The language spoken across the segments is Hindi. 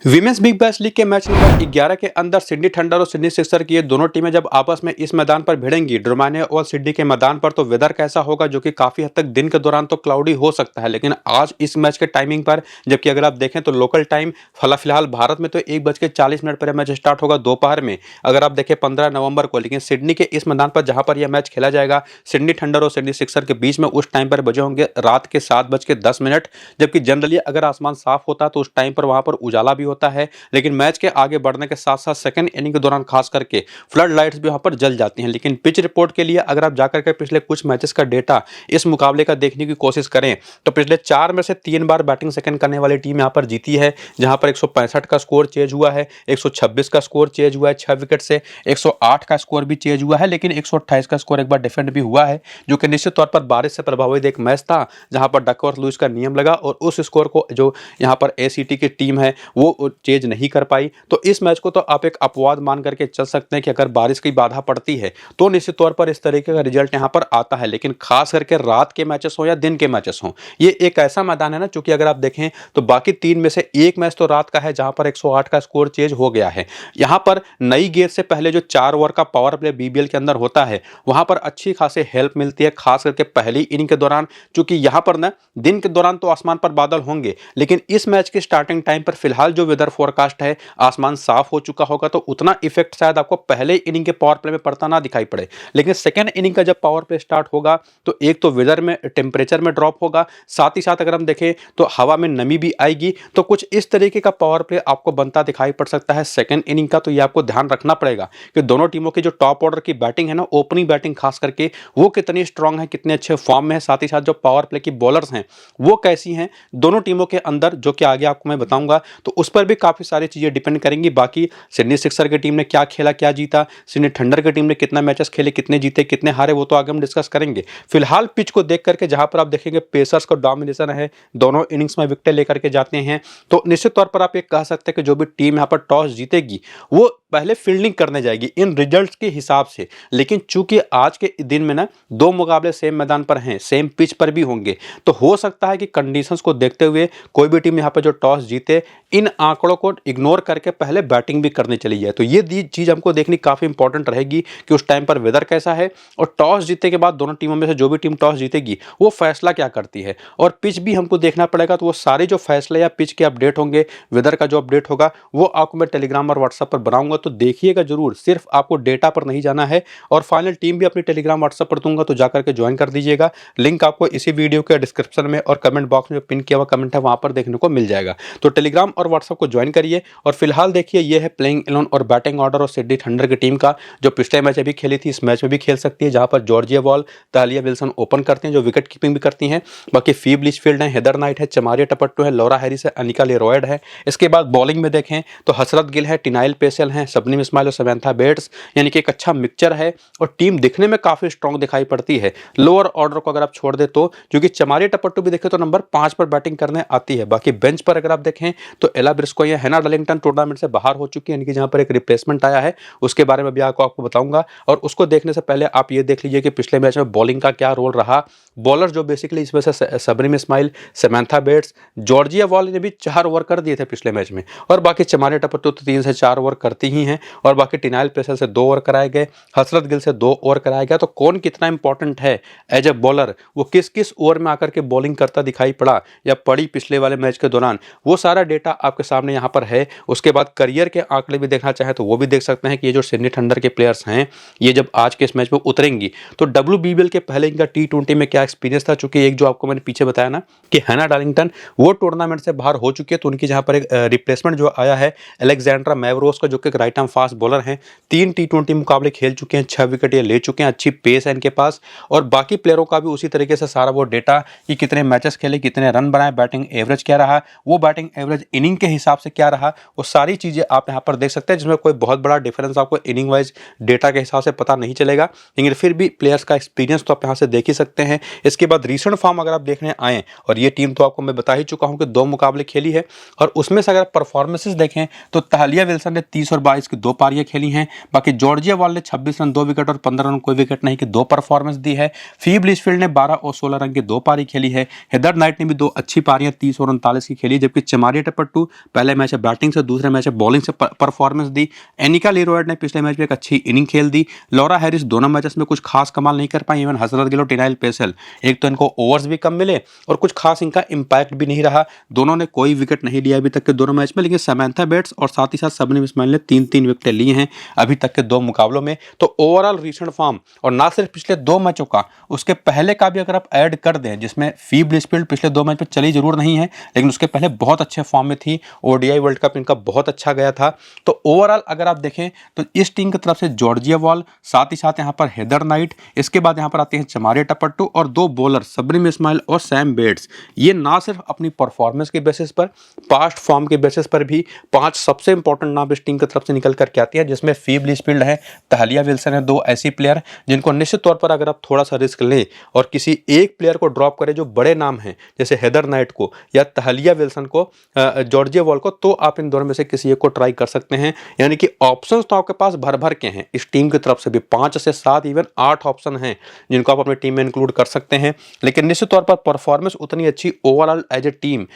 विमेंस बिग बैश लीग के मैच नंबर 11 के अंदर सिडनी थंडर और सिडनी सिक्सर की ये दोनों टीमें जब आपस में इस मैदान पर भिड़ेंगी ड्रोमानिया और सिडनी के मैदान पर, तो वेदर कैसा होगा जो कि काफी हद तक दिन के दौरान तो क्लाउडी हो सकता है। लेकिन आज इस मैच के टाइमिंग पर, जबकि अगर आप देखें तो लोकल टाइम फिलहाल भारत में तो 1:40 पर मैच स्टार्ट होगा दोपहर में, अगर आप देखें 15 नवंबर को। लेकिन सिडनी के इस मैदान पर जहां पर यह मैच खेला जाएगा सिडनी थंडर और सिडनी सिक्सर के बीच में, उस टाइम पर बजे होंगे रात के 7:10। जबकि जनरली अगर आसमान साफ होता है तो उस टाइम पर वहां पर उजाला भी होता है, लेकिन मैच के आगे बढ़ने के साथ साथ सेकंड इनिंग के दौरान खास करके फ्लड लाइट्स भी वहां पर जल जाती हैं। लेकिन पिच रिपोर्ट के लिए अगर आप जाकर के पिछले कुछ मैचेस का डेटा इस मुकाबले का देखने की कोशिश करें तो पिछले 4 में से 3 बार बैटिंग सेकंड करने वाली टीम यहां पर जीती है, जहां पर 165 का स्कोर चेज हुआ है, 126 का स्कोर चेज हुआ है 6 विकेट से, 108 का स्कोर भी चेज हुआ है, लेकिन 128 का स्कोर एक बार डिफेंड भी हुआ है, जो कि निश्चित तौर पर बारिश से प्रभावित एक मैच था जहां पर डकवर्थ लुईस का नियम लगा और उस स्कोर को जो यहां पर एसीटी की टीम है वो चेज नहीं कर पाई। तो इस मैच को तो आप एक अपवाद मान करके चल सकते हैं कि अगर बारिश की बाधा पड़ती है तो निश्चित तौर पर इस तरीके का रिजल्ट यहां पर आता है। लेकिन खास करके रात के मैचेस हो या दिन के मैचेस हो, ये एक ऐसा मैदान है ना, चूंकि अगर आप देखें तो बाकी 3 में से एक मैच तो रात का है जहां पर 108 का स्कोर चेज हो गया है। यहां पर नई गेंद से पहले जो 4 ओवर का पावर प्ले बीबीएल के अंदर होता है वहां पर अच्छी खासी हेल्प मिलती है, खास करके पहली इनिंग के दौरान। चूंकि यहां पर ना दिन के दौरान तो आसमान पर बादल होंगे, लेकिन इस मैच के स्टार्टिंग टाइम पर फिलहाल जो वेदर फोरकास्ट है आसमान साफ हो चुका होगा, तो उतना इफेक्ट शायद आपको पहले इनिंग के पावर प्ले में पड़ता ना दिखाई पड़े। लेकिन सेकेंड इनिंग का जब पावर प्ले स्टार्ट होगा तो एक तो वेदर में टेम्परेचर में ड्रॉप होगा, साथ ही साथ अगर हम देखें तो हवा में नमी भी आएगी, तो कुछ इस तरीके का पावर प्ले आपको बनता दिखाई पड़ सकता है सेकेंड इनिंग का। तो ये आपको ध्यान रखना पड़ेगा कि दोनों टीमों की जो टॉप ऑर्डर की बैटिंग है ना, ओपनिंग बैटिंग खास करके, वो कितनी स्ट्रांग है, कितने अच्छे फॉर्म में है, साथ ही साथ जो पावर प्ले की बॉलर्स हैं वो कैसी हैं दोनों टीमों के अंदर, जो कि आगे आपको मैं बताऊंगा। तो उस पर भी काफी सारी चीजें डिपेंड करेंगी। बाकी सिडनी सिक्सर की टीम ने क्या खेला, क्या जीता, सिडनी थंडर की टीम ने कितना मैचेस खेले, कितने जीते कितने हारे, वो तो आगे हम डिस्कस करेंगे। फिलहाल पिच को देख करके जहां पर आप देखेंगे पेसर्स का डोमिनेशन है, दोनों इनिंग्स में विकेट लेकर के जाते हैं, तो निश्चित तौर पर आप ये कह सकते हैं कि जो भी टीम यहां पर टॉस जीतेगी वो पहले फील्डिंग करने जाएगी इन रिजल्ट्स के हिसाब से। लेकिन चूंकि आज के दिन में ना 2 मुकाबले सेम मैदान पर हैं, सेम पिच पर भी होंगे, तो हो सकता है कि कंडीशंस को देखते हुए कोई भी टीम यहां पर जो टॉस जीते इन आंकड़ों को इग्नोर करके पहले बैटिंग भी करने चली जाए। तो ये चीज हमको देखनी काफी इंपॉर्टेंट रहेगी कि उस टाइम पर वेदर कैसा है और टॉस जीतने के बाद दोनों टीमों में से जो भी टीम टॉस जीतेगी वो फैसला क्या करती है, और पिच भी हमको देखना पड़ेगा। तो वो सारे जो फैसले या पिच के अपडेट होंगे, वेदर का जो अपडेट होगा, वो आपको मैं टेलीग्राम और व्हाट्सएप पर बनाऊंगा, तो देखिएगा जरूर। सिर्फ आपको डेटा पर नहीं जाना है, और फाइनल टीम भी अपनी टेलीग्राम व्हाट्सएप पर दूंगा, तो जाकर के ज्वाइन कर दीजिएगा। लिंक आपको इसी वीडियो के डिस्क्रिप्शन में और कमेंट बॉक्स में पिन किया हुआ कमेंट है वहां पर देखने को मिल जाएगा। तो टेलीग्राम और व्हाट्सएप को ज्वाइन करिए। और फिलहाल देखिए ये है प्लेइंग 11 और बैटिंग ऑर्डर और सिडनी थंडर की टीम का, जो पिछले मैच अभी खेली थी इस मैच में भी खेल सकती है, जहां पर जॉर्जिया वॉल, तालिया विल्सन ओपन करते हैं जो विकेट कीपिंग भी करती हैं। बाकी फीब लिचफील्ड है, हेदर नाइट है, चमारिया टपट्टू है, लौरा हैरिस है, अनिका लेरॉयड है। इसके बाद बॉलिंग में देखें तो हसरत गिल है, टिनाइल पेसेल है, शबनम इस्माइल और समंथा बेट्स, यानी कि एक अच्छा मिक्सचर है और टीम दिखने में काफी स्ट्रांग दिखाई पड़ती है। लोअर ऑर्डर को अगर आप छोड़ दे तो, क्योंकि चमारिया टपट्टू भी देखें तो नंबर 5 पर बैटिंग करने आती है। बाकी बेंच पर अगर आप देखें तो एला ब्रिस्को या हैना डलिंगटन टूर्नामेंट से बाहर हो चुकी है, यानी कि जहां पर एक रिप्लेसमेंट आया है, उसके बारे में भी आपको बताऊंगा। और उसको देखने से पहले आप ये देख लीजिए कि पिछले मैच में बॉलिंग का क्या रोल रहा। बॉलर जो बेसिकली इसमें से Shabnam Ismail, Samantha Bates, Georgia Wall ने भी 4 ओवर कर दिए थे पिछले मैच में, और बाकी चमारिया टपट्टू तो 3 से 4 ओवर करती ही हैं, और बाकी टिनाइल पेसेल से 2 ओवर कराए गए, हसरत गिल से 2 ओवर कराया गया। तो कौन कितना इंपॉर्टेंट है एज ए बॉलर, वो किस किस ओवर में आकर के बॉलिंग करता दिखाई पड़ा या पड़ी पिछले वाले मैच के दौरान, वो सारा डेटा आपके सामने यहाँ पर है। उसके बाद करियर के आंकड़े भी देखना चाहे तो वो भी देख सकते हैं कि ये जो सिडनी थंडर के प्लेयर्स हैं ये जब आज के इस मैच में उतरेंगी तो WBBL के पहले इनका T20 में क्या एक्सपीरियंस था। चूंकि एक जो आपको मैंने पीछे बताया ना कि हैना डार्लिंगटन वो टूर्नामेंट से बाहर हो चुकी है, तो उनकी जहां पर एक रिप्लेसमेंट जो आया है अलेक्जेंड्रा मैवरोस का, जो कि एक राइट आर्म फास्ट बॉलर हैं, 3 T20 मुकाबले खेल चुके हैं, 6 विकेट ये ले चुके हैं, अच्छी पेस है इनके पास। और बाकी प्लेयरों का भी उसी तरीके से सारा वो डेटा कि कितने मैचेस खेले, कितने रन बनाए, बैटिंग एवरेज क्या रहा, वो बैटिंग एवरेज इनिंग के हिसाब से क्या रहा, वो सारी चीजें आप यहाँ पर देख सकते हैं, जिसमें कोई बहुत बड़ा डिफरेंस आपको इनिंग वाइज डेटा के हिसाब से पता नहीं चलेगा, लेकिन फिर भी प्लेयर्स का एक्सपीरियंस तो आप यहाँ से देख ही सकते हैं। इसके बाद रीसेंट फॉर्म अगर आप देखने आए, और ये टीम तो आपको मैं बता ही चुका हूं कि 2 मुकाबले खेली है, और उसमें से अगर परफॉर्मेंसेस देखें तो तालिया विल्सन ने 30 और 22 की 2 पारियां खेली हैं। बाकी जॉर्जिया वॉल ने 26 रन 2 विकेट और 15 रन कोई विकेट नहीं की 2 परफॉर्मेंस दी है। फी ब्लिचफील्ड ने 12 और 16 रन की 2 पारी खेली है। हेदर नाइट ने भी 2 अच्छी पारियां 30 और 39 की खेली, जबकि चमारिया टपट्टू पहले मैच है बैटिंग से, दूसरे मैच है बॉलिंग से परफॉर्मेंस दी। एनिका लीरोयड ने पिछले मैच में एक अच्छी इनिंग खेल दी। लॉरा हैरिस दोनों मैचेस में कुछ खास कमाल नहीं कर पाई। इवन हजरत गिल और टिनाइल पेसल, एक तो इनको ओवर्स भी कम मिले और कुछ खास इनका इंपैक्ट भी नहीं रहा। दोनों ने कोई विकेट नहीं लिया अभी तक के दोनों मैच में, लेकिन समंथा बेट्स और साथ ही साथ सबनी इस्माइल ने 3-3 विकेटें ली हैं अभी तक के 2 मुकाबलों में। तो ओवरऑल रीसेंट फॉर्म, और ना सिर्फ पिछले 2 मैचों का, उसके पहले का भी अगर आप ऐड कर दें, जिसमें फी ब्लिचफील्ड पिछले 2 मैच में चली जरूर नहीं है, लेकिन उसके पहले बहुत अच्छे फॉर्म में थी। ओडीआई वर्ल्ड कप इनका बहुत अच्छा गया था। तो ओवरऑल अगर आप देखें तो इस टीम की तरफ से जॉर्जिया वॉल, साथ ही साथ यहाँ पर हेदर नाइट, इसके बाद यहाँ पर आते हैं चमारिया टपट्टू और 2 बॉलर सबनी इस्माइल और सैम बेट्स। ये ना सिर्फ अपनी परफॉर्मेंस के बेसिस पर, पास्ट फॉर्म के बेसिस पर भी 5 सबसे इंपॉर्टेंट नाम इस टीम की तरफ से निकल करके आती है, जिसमें फी ब्लिचफील्ड है, तहलिया विल्सन है, 2 ऐसी प्लेयर जिनको निश्चित तौर पर अगर आप थोड़ा सा रिस्क लें और किसी एक प्लेयर को ड्रॉप करें जो बड़े नाम हैं, जैसे हेदर नाइट को या तहलिया विल्सन को, जॉर्जिया वॉल को, तो आप इन दोनों में से किसी एक को ट्राई कर सकते हैं। यानी कि ऑप्शंस तो आपके पास भर भर के हैं इस टीम की तरफ से भी, 5 से 7 इवन 8 ऑप्शन हैं जिनको आप अपनी टीम में इंक्लूड कर सकते हैं। लेकिन निश्चित तौर पर परफॉर्मेंस उतनी अच्छी ओवरऑल एज ए टीम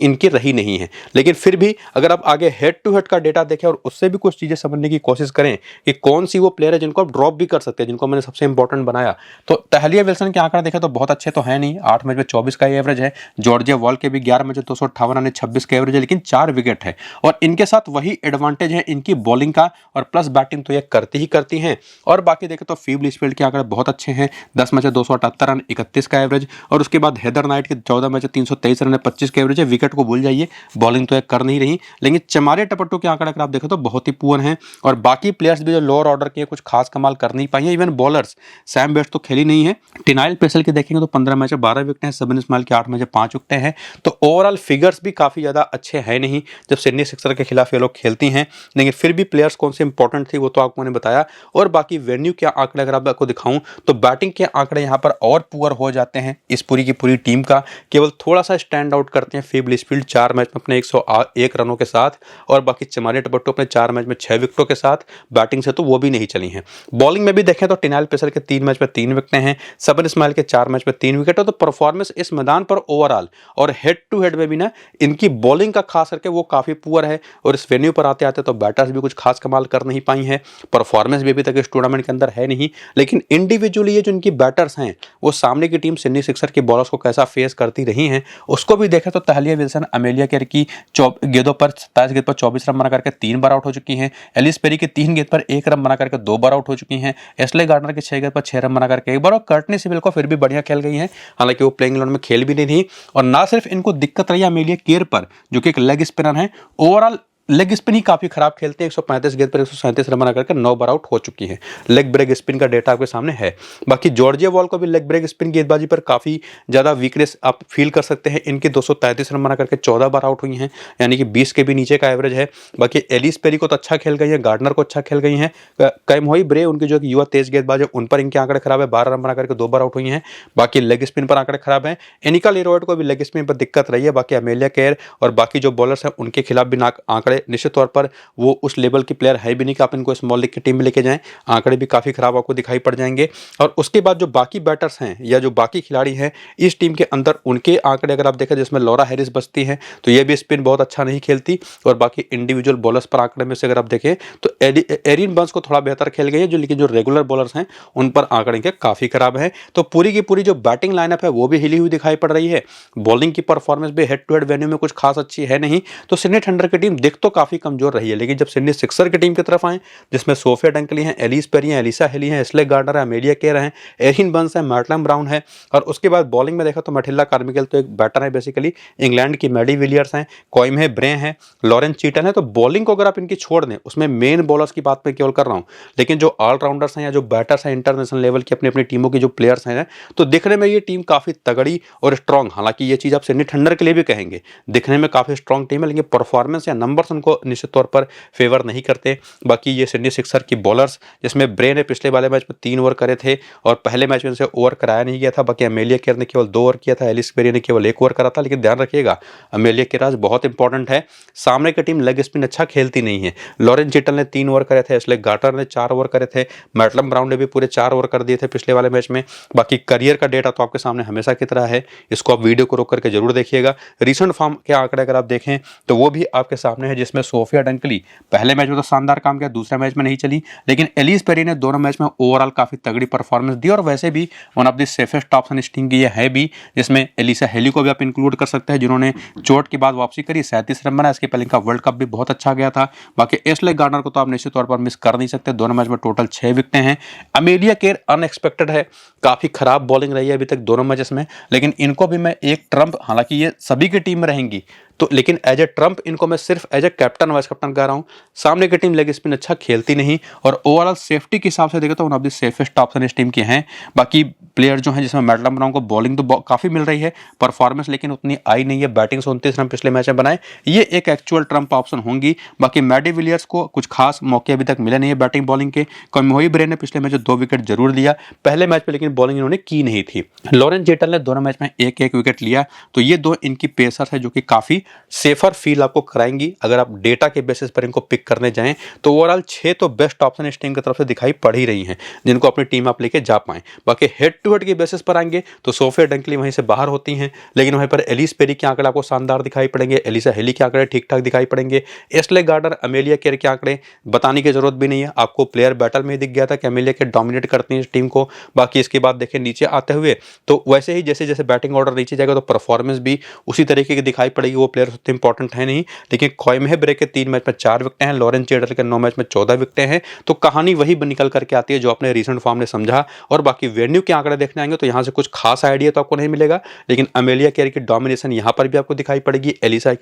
इनकी रही नहीं है। लेकिन फिर भी अगर आप आगे हेड टू हेड का डेटा देखें और उससे भी कुछ चीजें समझने की कोशिश करें कि कौन सी वो प्लेयर है जिनको आप ड्रॉप भी कर सकते हैं, जिनको मैंने सबसे इंपॉर्टेंट बनाया, तो तहलिया विल्सन के आंकड़े देखें तो बहुत अच्छे तो है नहीं। 8 मैच में 24 का एवरेज है। जॉर्जिया वॉल के भी 11 मैच 258 रन 26 का एवरेज है, लेकिन 4 विकेट है। और इनके साथ वही एडवांटेज है इनकी बॉलिंग का, और प्लस बैटिंग तो ये करती हैं। और बाकी देखें तो फी ब्लिचफील्ड के आंकड़े बहुत अच्छे हैं। 10 मैच 278 रन 31 का एवरेज, और उसके बाद हेदर नाइट के 14 मैच 323 रन 25 का एवरेज है। विकेट को भूल जाइए, बॉलिंग तो ये कर नहीं रही। लेकिन चमारिया टपट्टू के आंकड़े अगर आप देखें तो बहुत ही पुअर हैं। और बाकी प्लेयर्स भी जो लोअर ऑर्डर के कुछ खास कमाल कर नहीं पाई हैं। इवन बॉलर्स, सैम बेट्स तो खेली नहीं है। टिनाइल पेसल के देखेंगे तो 15 मैच 12 विकेट हैं। सबनी इस्माइल के 8 मैच 5 विकेट हैं। तो ओवरऑल फिगर्स भी काफी ज्यादा अच्छे हैं नहीं जब सिडनी सिक्सर के खिलाफ ये लोग खेलती हैं। लेकिन फिर भी प्लेयर्स कौन से इंपॉर्टेंट थी वो तो आपको मैंने बताया। और बाकी वेन्यू के आंकड़े अगर आपको दिखाऊं तो बैटिंग के आंकड़े यहाँ पर और पुअर हो जाते हैं इस पूरी की पूरी टीम का। केवल थोड़ा सा स्टैंड आउट करते हैं फी ब्लिचफील्ड 4 मैच में अपने 101 रनों के साथ, और बाकी चमारिया टपट्टू अपने 4 मैच में 6 विकेटों के साथ। बैटिंग से तो वो भी नहीं चली हैं। बॉलिंग में भी देखें तो टिनाइल पेसर के 3 मैच में 3 विकेटें हैं। सबनी इस्माइल के 4 मैच में 3 विकेट है। तो परफॉर्मेंस इस मैदान पर ओवरऑल और हेड टू हेड में भी ना इनकी बॉलिंग का खास करके वो काफी पुअर है। और इस वेन्यू पर आते आते तो बैटर्स भी कुछ खास कमाल कर नहीं पाई हैं। परफॉर्मेंस भी अभी तक इस टूर्नामेंट के अंदर है नहीं। लेकिन इंडिविजुअली ये जो इनकी बैटर्स हैं वो सामने की टीम सिडनी सिक्सर के बॉलर्स को कैसा फेस करती रही हैं उसको भी देखें तो तहलिया विल्सन अमेलिया केयर की गेंदों पर 27 गेंद पर 24 रन बना करके 3 बार आउट हो चुकी हैं। एलिस पेरी की 3 गेंद पर 1 रन बना करके 2 बार आउट हो चुकी हैं। एस्ले गार्डनर की 6 गेंद पर 6 रन बना करके 1 बार, और कर्टनी सिबिल को फिर भी बढ़िया खेल गई हैं, हालांकि वो प्लेइंग इलेवन में खेल भी नहीं थी। और ना सिर्फ इनको दिक्कत रही अमेलिया केयर पर जो कि एक लेग स्पिनर है, ओवरऑल लेग स्पिन ही काफी खराब खेलते हैं। 135 गेंद पर 137 रन बना करके 9 बार आउट हो चुकी है। लेग ब्रेक स्पिन का डेटा आपके सामने है। बाकी जॉर्जिया वॉल को भी लेग ब्रेक स्पिन गेंदबाजी पर काफी ज्यादा वीकनेस आप फील कर सकते हैं। इनके 233 रन बना करके 14 बार आउट हुई हैं, यानी कि 20 के भी नीचे का एवरेज है। बाकी एलिस पेरी को तो अच्छा खेल गई है, गार्डनर को अच्छा खेल गई हैं। कैमहोई ब्रे उनकी जो युवा तेज गेंदबाज है उन पर इनके आंकड़े खराब है, 12 रन बना करके 2 बार आउट हुई हैं। बाकी लेग स्पिन पर आंकड़े खराब हैं। एनिका लीरोयड को भी लेग स्पिन पर दिक्कत रही है। बाकी अमेलिया केयर और बाकी जो बॉलर्स हैं उनके खिलाफ भी आंकड़े निश्चित तौर पर वो उस लेवल की प्लेयर है भी नहीं कि आप इनको स्मॉल लीग की टीम में लेके जाएं। आंकड़े भी काफी खराब आपको दिखाई पड़ जाएंगे। और उसके बाद जो बाकी बैटर्स हैं या जो बाकी खिलाड़ी हैं इस टीम के अंदर, उनके आंकड़े अगर आप देखें जिसमें लॉरा हैरिस बचती है तो ये भी स्पिन बहुत अच्छा नहीं खेलती। और बाकी इंडिविजुअल बॉलर्स पर आंकड़े में से अगर आप देखें तो एरिन बर्न्स को थोड़ा बेहतर खेल गई है, जो लेकिन जो रेगुलर बॉलर्स हैं उन पर आंकड़े के काफी खराब है। तो पूरी की पूरी जो बैटिंग लाइनअप है वो भी हिली हुई दिखाई पड़ रही है। बॉलिंग की परफॉर्मेंस भी हेड टू हेड वेन्यू में कुछ खास अच्छी है नहीं। तो सिडनी थंडर की टीम दिख तो काफी कमजोर रही है, लेकिन जब सिडनी सिक्सर की टीम की तरफ आए जिसमें सोफिया डंकली हैं, एलिस पेरी हैं, एलिसा हेली हैं, एस्ले गार्डनर है, अमेलिया केयर हैं, एरिन बर्न्स है, मैटलम ब्राउन है। और उसके बाद बॉलिंग में देखा तो मैटिल्डा कार्मिकेल तो एक बैटर है बेसिकली, इंग्लैंड की मैडी विलियर्स हैं, कॉइम है, ब्रे हैं, लॉरेंस चीटन है। तो बॉलिंग को अगर आप इनकी छोड़ दें, उसमें मेन बॉलर्स की बात मैं केवल कर रहा हूं, लेकिन जो ऑलराउंडर्स हैं या जो बैटर्स हैं इंटरनेशनल लेवल की अपनी अपनी टीमों की जो प्लेयर्स हैं, तो दिखने में ये टीम काफी तगड़ी और स्ट्रांग, हालांकि ये चीज आप सिडनी थंडर के लिए भी कहेंगे, दिखने में काफी स्ट्रांग टीम है, लेकिन परफॉर्मेंस या नंबर ऑप्शन को निश्चित तौर पर फेवर नहीं करते। बाकी ये सिडनी सिक्सर की बॉलर्स, जिसमें ब्रे ने पिछले वाले मैच में 3 ओवर करे थे और पहले मैच में उनसे ओवर कराया नहीं गया था। बाकी अमेलिया केयर ने केवल 2 ओवर किया था, एलिस पेरी ने केवल 1 ओवर करा था। लेकिन ध्यान रखिएगा, अमेलिया केयर आज बहुत इंपॉर्टेंट है। सामने की टीम लेग स्पिन अच्छा खेलती नहीं है। लॉरेन चिटल ने 3 ओवर करे थे, एशले गार्टर ने 4 ओवर करे थे, मैटलम ब्राउन ने भी पूरे 4 ओवर कर दिए थे पिछले वाले मैच में। बाकी करियर का डेटा तो आपके सामने हमेशा की तरह है, इसको आप वीडियो को रोक करके जरूर देखिएगा। रिसेंट फॉर्म के आंकड़े अगर आप देखें तो वो भी आपके सामने है, जिसमें सोफिया डंकली पहले मैच में तो शानदार काम किया, दूसरे मैच में नहीं चली, लेकिन एलिस पेरी ने दोनों मैच में ओवरऑल काफी तगड़ी परफॉर्मेंस दी और वैसे भी one of the safest option इस टीम की ये है भी, जिसमें एलिसा हेली को भी आप इंक्लूड कर सकते हैं, जिन्होंने चोट के बाद वापसी करी, 37 रन बनाया। इसके पहले इनका वर्ल्ड कप भी बहुत अच्छा गया था। बाकी एशले गार्डनर को तो आप निश्चित तौर पर मिस कर नहीं सकते, दोनों मैच में टोटल 6 विकेटें हैं। अमेलिया केयर अनएक्सपेक्टेड है, काफी खराब बॉलिंग रही है अभी तक दोनों मैचेस में, लेकिन इनको भी मैं एक ट्रम्प, हालांकि ये सभी की टीम में रहेंगी तो, लेकिन एज ए ट्रम्प इनको मैं सिर्फ as a captain vice captain कह रहा हूं। सामने की टीम लेग स्पिन अच्छा खेलती नहीं और ओवरऑल सेफ्टी के हिसाब से देखें तो one of the safest option इस टीम के हैं। बाकी प्लेयर जो हैं, जिसमें मैटलम ब्राउन को बॉलिंग तो काफी मिल रही है, परफॉर्मेंस लेकिन उतनी आई नहीं है। बैटिंग से 29 रन पिछले मैच में बनाए, ये एक एक्चुअल ट्रम्प ऑप्शन होंगी। बाकी मैडी विलियर्स को कुछ खास मौके अभी तक मिले नहीं है बैटिंग बॉलिंग के। कॉमोई ब्रे ने पिछले मैच में 2 विकेट जरूर लिया पहले मैच में, लेकिन बॉलिंग इन्होंने की नहीं थी। लॉरेन जेटल ने दोनों मैच में 1-1 विकेट लिया, तो ये 2 इनकी पेसर्स है जो कि काफी सेफर फील आपको कराएंगी। अगर आप डेटा के बेसिस पर इनको पिक करने जाएं तो ओवरऑल 6 तो बेस्ट ऑप्शन इस टीम की तरफ से दिखाई पड़ ही रही हैं, जिनको अपनी टीम आप लेके जा पाएं। बाकी हेड टू हेड के बेसिस पर आएंगे तो सोफिया डंकली वहीं से बाहर होती हैं, लेकिन वहीं पर एलिस पेरी के आंकड़े आपको शानदार दिखाई पड़ेंगे, एलिसा हेली के आंकड़े ठीक ठाक दिखाई पड़ेंगे। एशले गार्डनर, अमेलिया केयर के आंकड़े बताने की जरूरत भी नहीं है, आपको प्लेयर बैटल में दिख गया था कि अमेलिया केयर डोमिनेट करती है इस टीम को। बाकी इसके बाद देखें नीचे आते हुए तो वैसे ही जैसे जैसे बैटिंग ऑर्डर नीचे जाएगा तो परफॉर्मेंस भी उसी तरीके की दिखाई पड़ेगी। वो प्लेयर उतने इंपॉर्टेंट है नहीं, लेकिन कॉयमे ब्रे के 3 मैच में 4 विकेटें हैं, लॉरेन चेडल के 9 मैच में 14 विकेटें हैं। तो कहानी वही निकल करके आती है जो अपने रीसेंट फॉर्म ने समझा। और बाकी वेन्यू के आंकड़े देखने आएंगे तो यहाँ से कुछ खास आइडिया तो आपको नहीं मिलेगा, लेकिन अमेलिया केयर की डोमिनेशन यहाँ पर भी आपको दिखाई पड़ेगी, एलिसा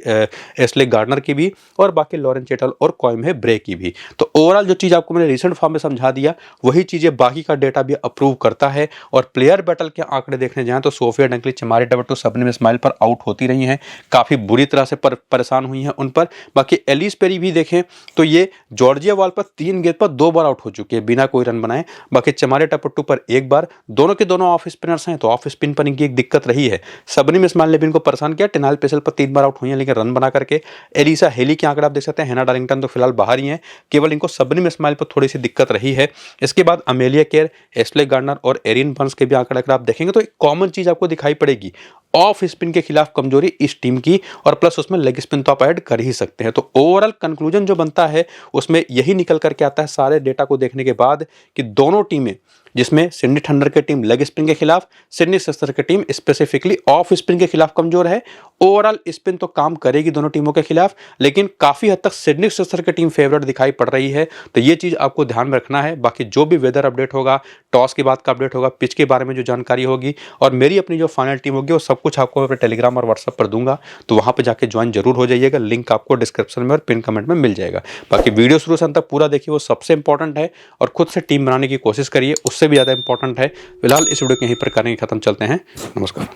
एशले गार्डनर की भी, और बाकी लॉरेन चेटल और कॉयमे ब्रे की भी। तो ओवरऑल जो चीज़ आपको मैंने रीसेंट फॉर्म में समझा दिया, वही चीज़ें बाकी का डेटा भी अप्रूव करता है। और प्लेयर बैटल के आंकड़े देखने जाएं तो सोफिया डंकली, चमारी टबटू, सबने में स्माइल पर आउट होती रही हैं, काफ़ी बुरी तरह से परेशान हुई हैं उन पर। बाकी एलिस पेरी भी देखें तो ये जॉर्जिया वॉल पर 3 गेंद पर 2 बार आउट हो चुके हैं बिना कोई रन बनाए। बाकी चमारी टपट्टू पर 1 बार, दोनों के दोनों ऑफ स्पिनर्स हैं तो ऑफ स्पिन पर इनकी एक दिक्कत रही है। सबनी इस्माइल ने भी इनको परेशान किया, टिनाल पेसल पर 3 बार आउट हुई हैं लेकिन रन बना करके। एलिसा हेली के आंकड़े आप देख सकते हैं, हेना डार्लिंगटन तो फिलहाल बाहर ही हैं, केवल इनको सबनी इस्माइल पर थोड़ी सी दिक्कत रही है। इसके बाद अमेलिया केयर, एशले गार्डनर और एरिन बर्न्स के भी आंकड़े अगर आप देखेंगे तो एक कॉमन चीज आपको दिखाई पड़ेगी, ऑफ स्पिन के खिलाफ कमजोरी इस टीम की, और प्लस उसमें लेग स्पिन तो आप ऐड कर ही सकते हैं। तो ओवरऑल कंक्लूजन जो बनता है उसमें यही निकल करके आता है सारे डेटा को देखने के बाद कि दोनों टीमें, जिसमें सिडनी थंडर की टीम लेग स्पिन के खिलाफ, सिडनी सिक्सर की टीम स्पेसिफिकली ऑफ स्पिन के खिलाफ कमजोर है। ओवरऑल स्पिन तो काम करेगी दोनों टीमों के खिलाफ, लेकिन काफी हद तक सिडनी सिक्सर की टीम फेवरेट दिखाई पड़ रही है। तो ये चीज आपको ध्यान में रखना है। बाकी जो भी वेदर अपडेट होगा, टॉस के बाद का अपडेट होगा, पिच के बारे में जो जानकारी होगी और मेरी अपनी जो फाइनल टीम होगी, वो सब कुछ आपको अपने टेलीग्राम और व्हाट्सएप पर दूंगा, तो वहां पर जाके ज्वाइन जरूर हो जाइएगा। लिंक आपको डिस्क्रिप्शन में और पिन कमेंट में मिल जाएगा। बाकी वीडियो शुरू से अंत तक पूरा देखिए, वो सबसे इंपॉर्टेंट है, और खुद से टीम बनाने की कोशिश करिए, उससे भी ज्यादा इंपॉर्टेंट है। फिलहाल इस वीडियो को यहीं पर करने की खत्म, चलते हैं, नमस्कार।